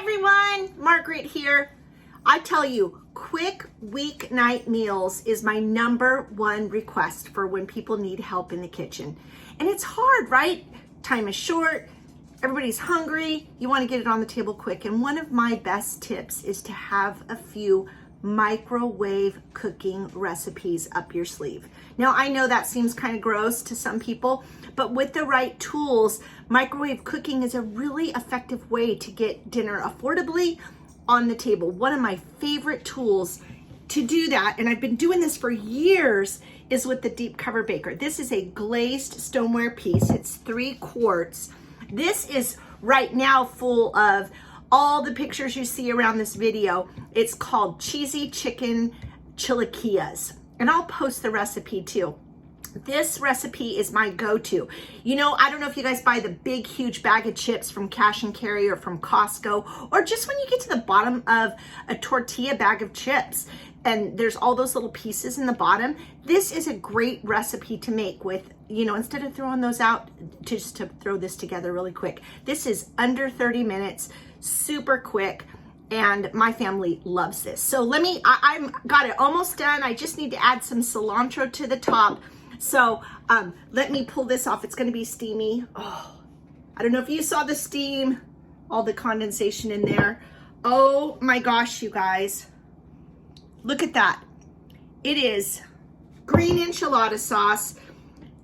everyone, Margaret here. I tell you, quick weeknight meals is my #1 request for when people need help in the kitchen. And it's hard, right? Time is short, everybody's hungry, you want to get it on the table quick. And one of my best tips is to have a few microwave cooking recipes up your sleeve. Now, I know that seems kind of gross to some people, but with the right tools, microwave cooking is a really effective way to get dinner affordably on the table. One of my favorite tools to do that, and I've been doing this for years, is with the deep cover baker. This is a glazed stoneware piece. It's 3 quarts. This is right now full of all the pictures you see around this video. It's called cheesy chicken chilaquiles, and I'll post the recipe too. This recipe is my go-to. You know, I don't know if you guys buy the big, huge bag of chips from Cash and Carry or from Costco, or just when you get to the bottom of a tortilla bag of chips and there's all those little pieces in the bottom. This is a great recipe to make with, you know, instead of throwing those out, just to throw this together really quick. This is under 30 minutes, super quick, and my family loves this. So I'm got it almost done. I just need to add some cilantro to the top. So let me pull this off. It's gonna be steamy. Oh, I don't know if you saw the steam, all the condensation in there. Oh my gosh, you guys. Look at that. It is green enchilada sauce,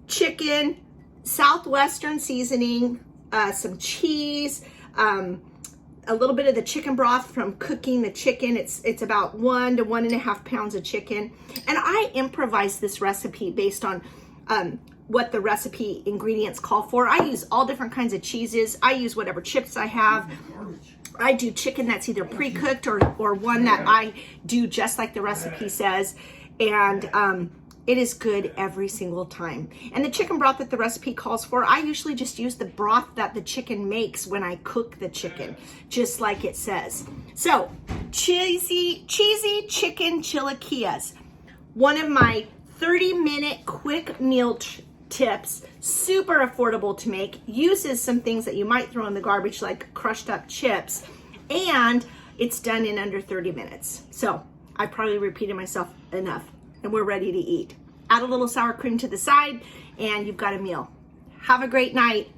chicken, Southwestern seasoning, some cheese, a little bit of the chicken broth from cooking the chicken. It's about 1 to 1.5 pounds of chicken. And I improvised this recipe based on what the recipe ingredients call for. I use all different kinds of cheeses. I use whatever chips I have. I do chicken that's either pre-cooked or one that I do just like the recipe says. And it is good every single time. And the chicken broth that the recipe calls for, I usually just use the broth that the chicken makes when I cook the chicken, just like it says. So, cheesy chicken chilaquiles. One of my 30-minute quick meal tips, super affordable to make, uses some things that you might throw in the garbage like crushed up chips, and it's done in under 30 minutes. So, I probably repeated myself enough. And we're ready to eat. Add a little sour cream to the side and you've got a meal. Have a great night.